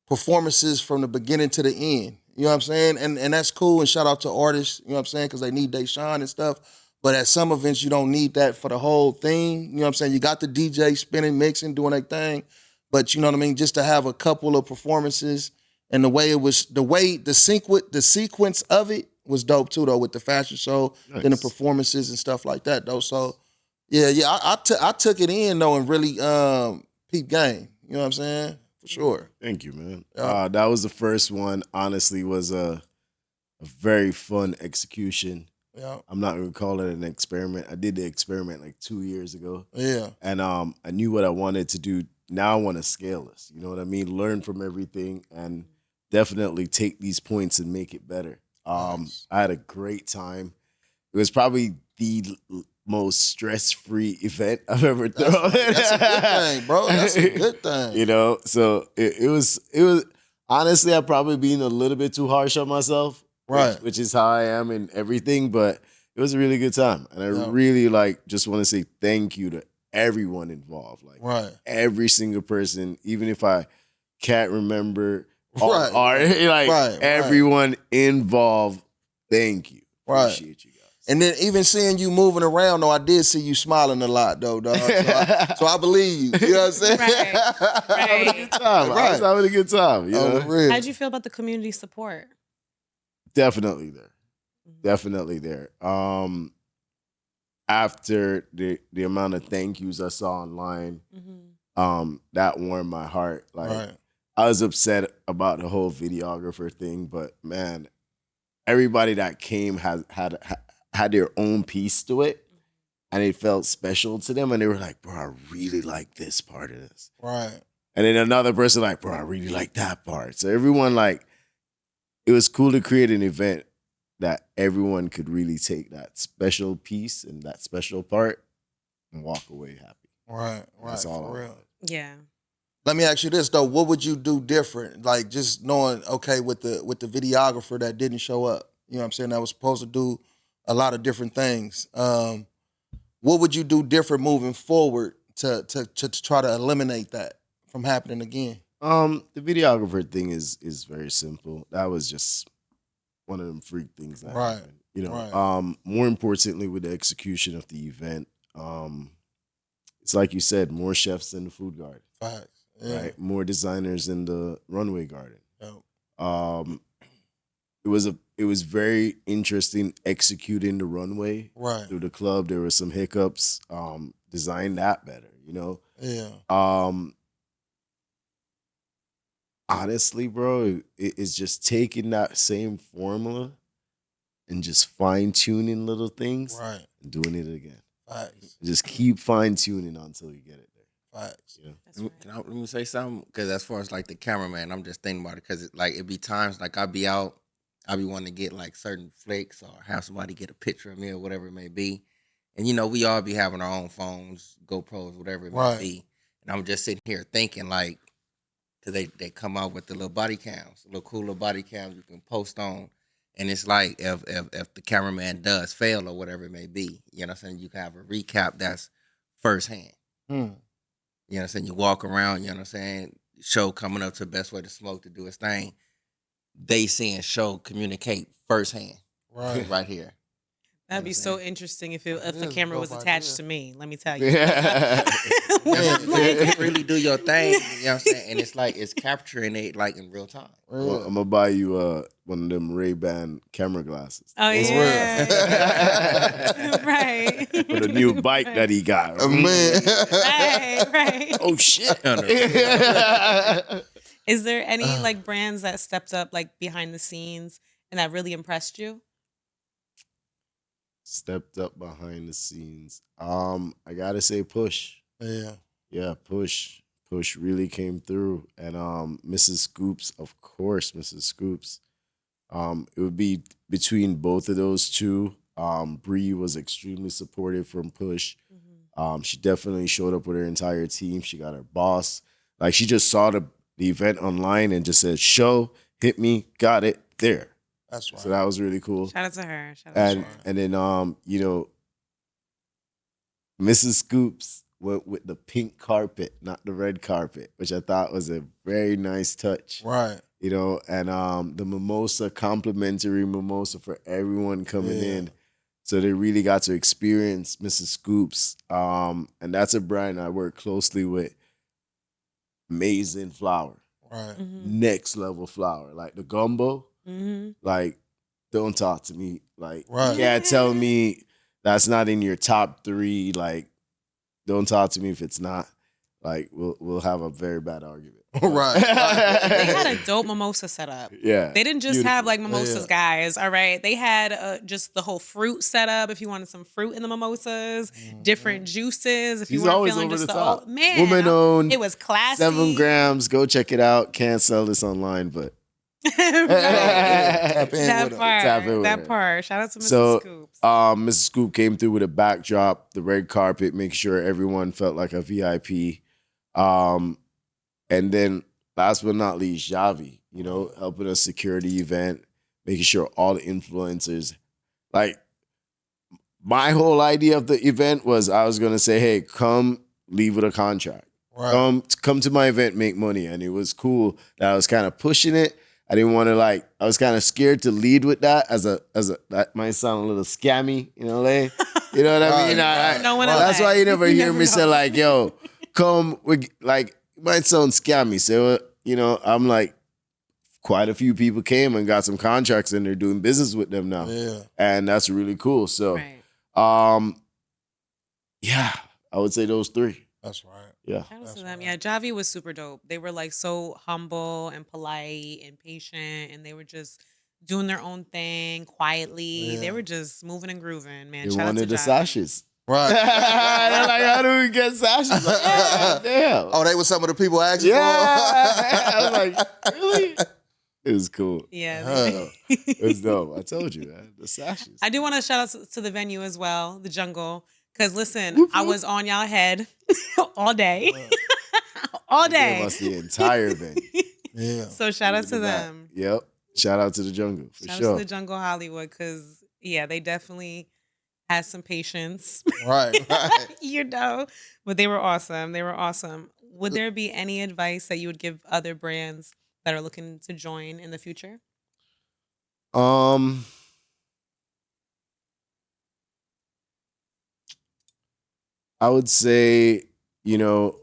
performances from the beginning to the end. You know what I'm saying? And that's cool. And shout out to artists. You know what I'm saying? Because they need they shine and stuff. But at some events you don't need that for the whole thing. You know what I'm saying? You got the DJ spinning, mixing, doing their thing. But you know what I mean? Just to have a couple of performances and the way it was, the sequence of it was dope too though, with the fashion show, then the performances and stuff like that though. So yeah, I took it in though and really peep game. You know what I'm saying? For sure. Thank you, man. Yeah. That was the first one. Honestly, was a very fun execution. Yeah. I'm not gonna call it an experiment. I did the experiment like 2 years ago. Yeah. And I knew what I wanted to do. Now I want to scale this. You know what I mean? Learn from everything and definitely take these points and make it better. Nice. I had a great time. It was probably the most stress-free event I've ever thrown. That's a good thing, bro. That's a good thing. You know, so it was honestly, I've probably been a little bit too harsh on myself. Right. Which is how I am in everything, but it was a really good time. And I really just want to say thank you to everyone involved. Like Right. every single person, even if I can't remember Right. everyone involved, thank you. Right. Appreciate you guys. And then even seeing you moving around, though, I did see you smiling a lot, though, dog. So I believe you. You know what I'm saying? Right. I was having a good time. You know? Real. How'd you feel about the community support? Definitely there. Definitely there. After the amount of thank yous I saw online, that warmed my heart. Like Right. I was upset about the whole videographer thing, but man, everybody that came had their own piece to it, and it felt special to them, and they were like, "Bro, I really like this part of this." Right. And then another person like, bro, I really like that part. So everyone like, it was cool to create an event that everyone could really take that special piece and that special part and walk away happy. Right. That's all For I real. want. Yeah. Let me ask you this though: what would you do different? Like just knowing, okay, with the videographer that didn't show up, you know what I'm saying? That was supposed to do a lot of different things. What would you do different moving forward to try to eliminate that from happening again? The videographer thing is very simple. That was just one of them freak things that Right, happened. You know, right. more importantly with the execution of the event, it's like you said, more chefs in the food garden. Facts. Yeah. Right? More designers in the runway garden. Yep. It was very interesting executing the runway Right. through the club. There were some hiccups. Design that better, you know. Yeah. Honestly, bro, it's just taking that same formula and just fine tuning little things Right. and doing it again. Facts. Just keep fine tuning until you get it there. Facts. You know? Let me say something, because as far as like the cameraman, I'm just thinking about it, because it be times like I be out, I be wanting to get like certain flicks or have somebody get a picture of me or whatever it may be, and you know we all be having our own phones, GoPros, whatever it may Right. be, and I'm just sitting here thinking like, because they come out with the little body cams, little cool little body cams you can post on, and it's like if the cameraman does fail or whatever it may be, you know what I'm saying, you can have a recap that's firsthand. Hmm. You know what I'm saying? You walk around, you know what I'm saying? Show coming up to the best way to smoke to do his thing. They seeing Show communicate firsthand. Right. Right here. That'd be so interesting if the camera was attached to me. Let me tell you. Yeah. You really do your thing, you know what I'm saying? And it's like it's capturing it like in real time. Well, I'm gonna buy you one of them Ray-Ban camera glasses. Oh It's yeah. Right. For the new bike that he got. Man. Right. Oh shit. Is there any like brands that stepped up like behind the scenes and that really impressed you? Stepped up behind the scenes. I gotta say Push. Yeah. Yeah, Push. Push really came through. And Mrs. Scoops, of course, Mrs. Scoops. It would be between both of those two. Bree was extremely supportive from Push. She definitely showed up with her entire team. She got her boss. Like she just saw the event online and just said, "Show, hit me, got it, there." That's right. So that was really cool. Shout out to her. Shout out to her. And then you know, Mrs. Scoops went with the pink carpet, not the red carpet, which I thought was a very nice touch. Right. You know, and the mimosa, complimentary mimosa for everyone coming in. So they really got to experience Mrs. Scoops. And that's a brand I work closely with. Amazing flour. Right. Next level flour. Like the gumbo, like, don't talk to me. Like, Right. you can't tell me that's not in your top 3. Like, don't talk to me if it's not. Like, we'll have a very bad argument. Right. They had a dope mimosa setup. Yeah. They didn't just have like mimosas, Yeah. guys. All right. They had just the whole fruit setup. If you wanted some fruit in the mimosas, different juices. If She's you weren't always feeling over just the the top. old man, Woman owned. It was classy. 7 grams. Go check it out. Can't sell this online, but Right. Tap in That with her. part. Tap in with That her. part. Shout out to Mrs. So, Scoops. Mrs. Scoop came through with a backdrop, the red carpet, make sure everyone felt like a VIP. And then last but not least, Javi, you know, helping us secure the event, making sure all the influencers, like my whole idea of the event was I was going to say, hey, come leave with a contract. Right. Come to my event, make money. And it was cool that I was kind of pushing it. I didn't want to I was kind of scared to lead with that as a that might sound a little scammy, you know, like, you know what I mean? No one That's alive. why you never You hear never me know. say like, yo, come with like, it might sound scammy. So, you know, I'm like, quite a few people came and got some contracts and they're doing business with them now. Yeah. And that's really cool. So, Right. yeah, I would say those 3. That's right. Yeah. Shout out to them. Yeah, Javi was super dope. They were like so humble and polite and patient, and they were just doing their own thing quietly. Yeah. They were just moving and grooving, man. They Shout out to wanted the Javi. sashes. Right. They're like, how do we get sashes? Like, damn. Oh, they were some of the people asking Yeah. for. I was like, really? It was cool. Yeah. It was dope. I told you, man. The sashes. I do want to shout out to the venue as well, the Jungle. Because listen, I was on y'all head all day. All They day. gave us the entire venue. Yeah. So shout out to Even that. them. Yep. Shout out to the Jungle for Shout out sure. to the Jungle Hollywood because, yeah, they definitely had some patience. Right. You know, but they were awesome. They were awesome. Would there be any advice that you would give other brands that are looking to join in the future? I would say, you know,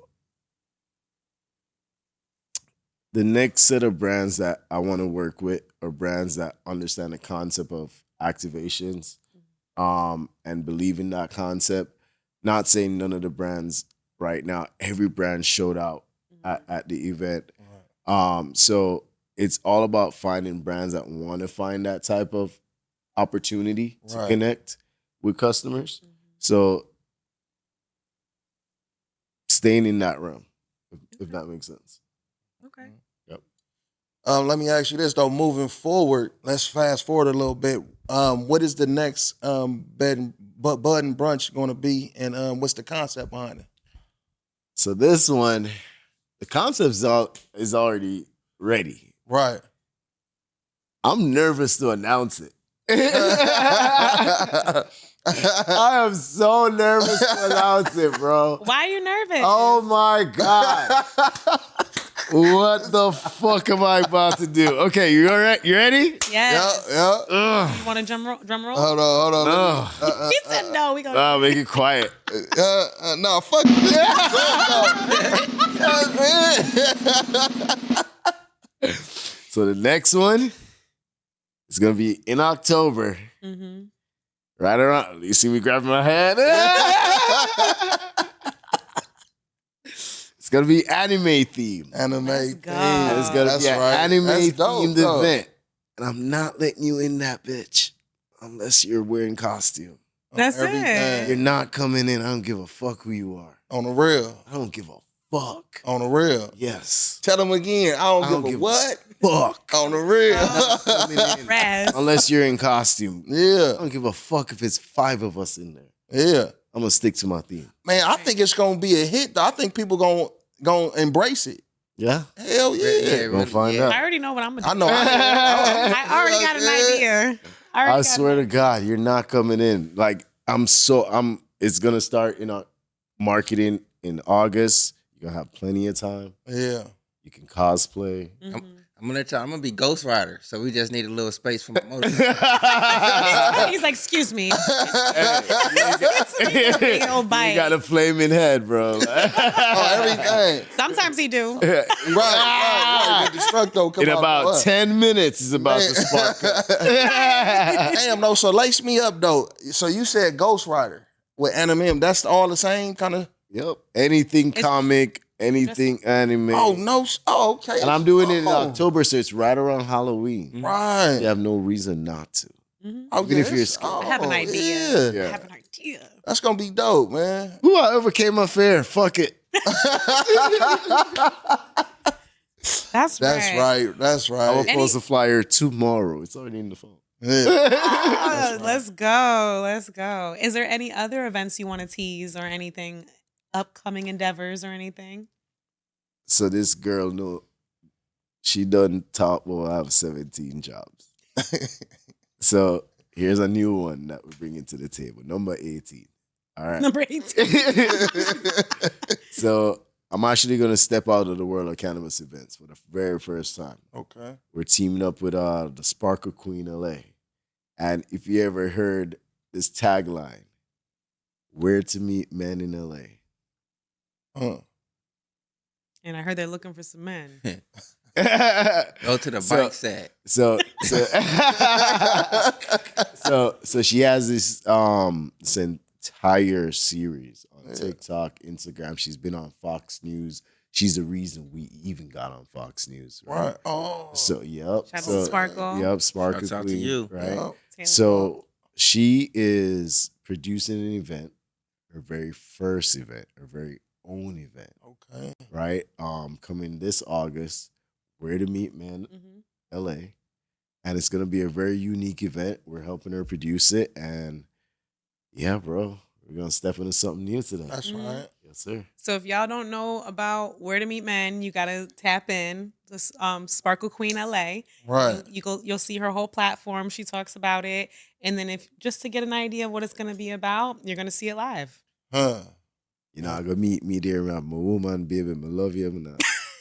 the next set of brands that I want to work with are brands that understand the concept of activations and believe in that concept. Not saying none of the brands right now, every brand showed out at the event. So it's all about finding brands that want to find that type of opportunity to connect with customers. So staying in that realm, if that makes sense. Okay. Yep. Let me ask you this though. Moving forward, let's fast forward a little bit. What is the next Bud and Brunch going to be, and what's the concept behind it? So this one, the concept is already ready. Right. I'm nervous to announce it. I am so nervous to announce it, bro. Why are you nervous? Oh my God. What the fuck am I about to do? Okay, you all right? You ready? Yes. Yeah. You want a drum roll? Hold on. No. He said no. We gonna Make it quiet. No, fuck this. So the next one is gonna be in October. Mm-hmm. Right around. You see me grabbing my hand? It's gonna be anime themed. Anime. go. And it's gonna That's be an right. anime That's dope, themed though. event. And I'm not letting you in that bitch unless you're wearing costume. That's Everything. it. You're not coming in. I don't give a fuck who you are. On the real. I don't give a fuck. On the real. Yes. Tell them again. I don't give a what? Fuck. On the real. Coming in. Raz. Unless you're in costume. I Yeah. don't give a fuck if it's 5 of us in there. Yeah. I'm gonna stick to my theme. Man, I think it's gonna be a hit though. I think people gonna embrace it. Yeah? Hell yeah. We're gonna find I out. already know what I'm gonna I do. know. I already got an idea. I swear to God, you're not coming in. Like, it's gonna start in our marketing in August. You're gonna have plenty of time. Yeah. You can cosplay. I'm gonna let y'all. I'm gonna be Ghost Rider, so we just need a little space for my motor. He's like, excuse me. You Big old bite. got a flaming head, bro. Oh, everything. Sometimes he do. Right. The Destructo come In out about the what? 10 minutes, it's about Man. to spark up. Damn, no. So lace me up though. So you said Ghost Rider with anime. That's all the same kind of. Yep. Anything comic, anything anime. Oh no. Oh okay. And I'm doing it in Oh, October, so it's right around Halloween. Right. You have no reason not to. Oh, Even if you're yes. scared. I have an idea. Yeah. I have an idea. That's gonna be dope, man. Who ever came up fair? Fuck it. That's right. That's I will right. post a flyer tomorrow. It's already in the phone. Yeah. Ah, let's go. Let's go. Is there any other events you want to tease or anything? Upcoming endeavors or anything? So this girl know she done top. Well, I have 17 jobs. So here's a new one that we're bringing to the table. Number 18. All right. Number 18. So I'm actually gonna step out of the world of cannabis events for the very first time. Okay. We're teaming up with the Sparkle Queen LA. And if you ever heard this tagline, where to meet men in LA. And I heard they're looking for some men. Go to the bike set. So she has this entire series on TikTok, Instagram. She's been on Fox News. She's the reason we even got on Fox News. Right. Oh. So yep. Shout out to Sparkle. Yep, Sparkle Shouts out to Queen, you. right? Yep. Taylor. So she is producing an event her very first event, her very own event. Okay. Right? Coming this August, Where to Meet Men, Mhm. LA. And it's gonna be a very unique event. We're helping her produce it. And yeah, bro, we're gonna step into something new today. That's Mhm. right. Yes, sir. So if y'all don't know about Where to Meet Men, you gotta tap in this Sparkle Queen LA. Right. You'll see her whole platform. She talks about it, and then if just to get an idea of what it's gonna be about, you're gonna see it live. Huh. You know, I go meet me there, my woman, baby, I love you.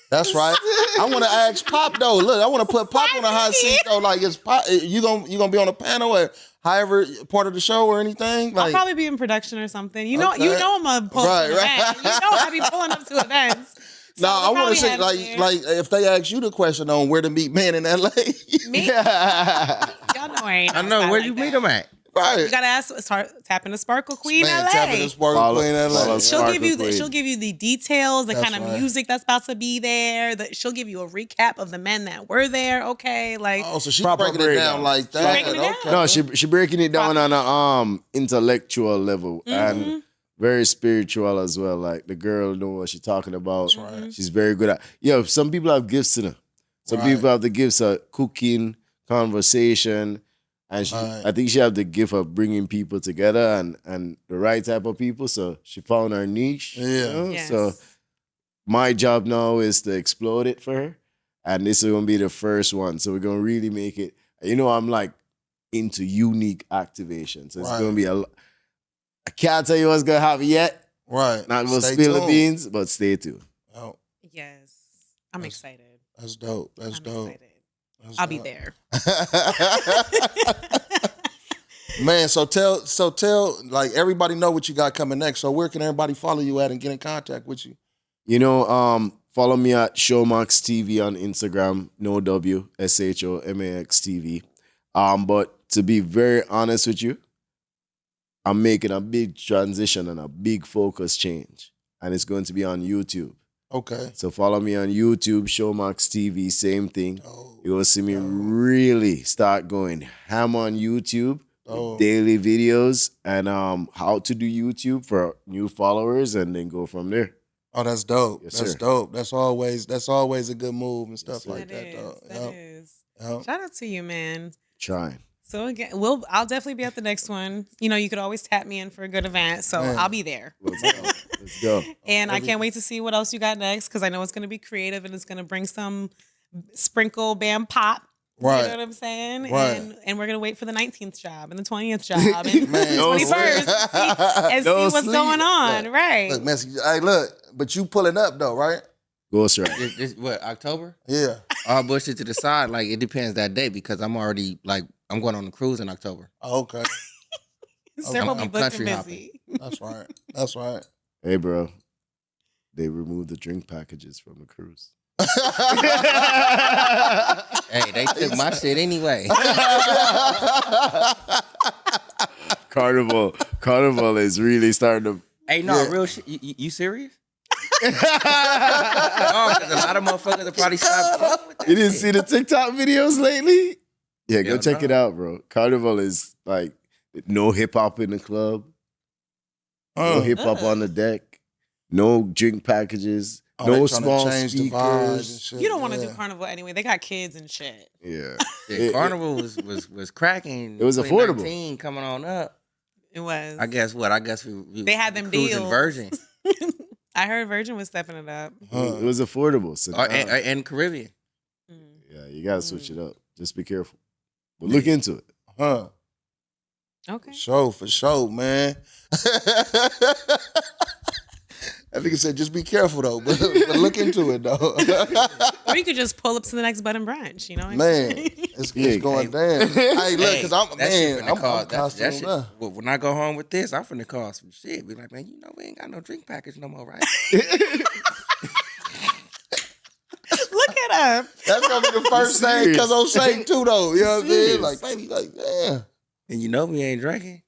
That's right. I want to ask Pop though. Look, I want to put Pop on the hot seat though. Like, is Pop? You gonna be on a panel or however part of the show or anything? I'll Like, probably be in production or something. You Okay. know I'm a post Right, right. event. You know I be pulling up to events. So no, I they'll want probably to say have like me. if they ask you the question on Where to Meet Men in LA. Me? Y'all know I ain't. I know. outside Where like you that. meet them at? Right. You gotta tap into Sparkle Queen Man, LA. tapping the Sparkle Follow- Queen LA. follow She'll Sparkle give you Queen. she'll give you the details, the That's kind of right. music that's about to be there. She'll give you a recap of the men that were there. Okay, like Oh, so she's Proper breaking it breakdown. down like She's that. breaking it down. Okay. No, she breaking it down on a intellectual level and very spiritual as well. Like the girl know what she's talking about. right. She's very good at. Yo, some people have gifts in her. Some Right. people have the gifts of cooking, conversation, and Right. I think she have the gift of bringing people together and the right type of people. So she found her niche. Yeah. Yes. So my job now is to explode it for her, and this is gonna be the first one. So we're gonna really make it. You know, I'm like into unique activation, so it's Right. gonna be I can't tell you what's gonna happen yet. Right. Not gonna Stay spill the tuned. beans, but stay tuned. Oh, yes, I'm That's- excited. that's dope. That's I'm dope. excited. That's I'll be dope. there. Man, so tell like everybody know what you got coming next. So where can everybody follow you at and get in contact with you? You know, follow me at Showmax TV on Instagram, no W, SHOMAX TV. But to be very honest with you, I'm making a big transition and a big focus change. And it's going to be on YouTube. Okay. So follow me on YouTube, Showmax TV, same thing. Oh, You'll see me really start going ham on YouTube, Oh. daily videos, and how to do YouTube for new followers, and then go from there. oh, that's dope. Yes, That's sir. dope. That's always a good move and stuff sir. like That that. is. Though. That Yep. is. Yep. Shout out to you, man. Trying. So again, I'll definitely be at the next one. You know, you could always tap me in for a good event, so Man. I'll be there. Let's go. Let's go. And I can't wait to see what else you got next because I know it's going to be creative and it's going to bring some sprinkle, bam, pop. Right. You know what I'm saying? Right. And we're going to wait for the 19th job and the 20th job and Man, the 21st and see Don't what's sleep. going on. Right. Look, man, hey, look, but you pulling up though, right? Ghost right. What, October? Yeah. All bullshit to the side. Like, it depends that day because I'm already, like, I'm going on a cruise in October. Oh, okay. Sir will be I'm booked and country busy. That's right. That's right. Hey, bro. They removed the drink packages from the cruise. Hey, they took my shit anyway. Carnival is really starting to. Hey, no, Yeah. real shit. You serious? Oh, because a lot of motherfuckers have probably stopped fucking with that You didn't shit. see the TikTok videos lately? Yeah, go Hell check no. it out, bro. Carnival is like no hip hop in the club, no hip hop on the deck, no drink packages, Oh, no they tryna small change the vibes and speakers. shit. You don't want to Yeah. do carnival anyway. They got kids and shit. Yeah, Yeah, Carnival was cracking. It was affordable. 2019 coming on up. It was. I guess what? I guess we They had them cruising deals. Virgin I heard Virgin was stepping it up. it was affordable. So now- and Caribbean. yeah, you gotta switch it up. Just be careful, but look into it. Huh. Okay. For sure, man. I think it said just be careful though, but look into it though. Or you could just pull up to the next Bud and Brunch, you know? Man, it's Yeah, going down. Hey, look, because that shit finna I'm cost- that costumed shit. up. Well, when I go home with this, I'm finna call some shit. Be like, man, you know we ain't got no drink package no more, right? Look it up. That's gonna be the first thing because I'm saying too though. You know what I'm saying? Like, baby, like, damn. And you know we ain't drinking.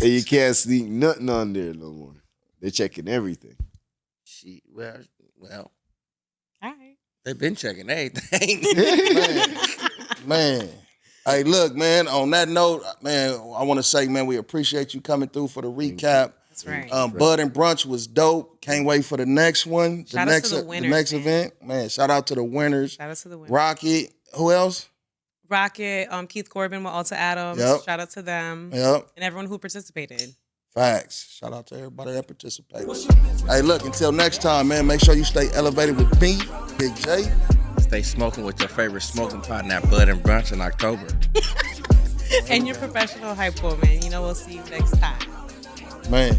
And you can't sneak nothing on there no more. They're checking everything. Shit. Well, All right. they've been checking everything. Man. Hey, look, man, on that note, man, I want to say, man, we appreciate you coming through for the recap. That's right. Bud and Brunch was dope. Can't wait for the next one. Shout out to the winners, the next man. event. Man, shout out to the winners. Shout out to the winners. Rockit. Who else? Rockit, Keith Corbin with Alta Adams. Yep. Shout out to them. Yep. And everyone who participated. Facts. Shout out to everybody that participated. Hey, look, until next time, man, make sure you stay elevated with me, Big J. Stay smoking with your favorite smoking partner at Bud and Brunch in October. And your professional hype woman. You know, we'll see you next time. Man.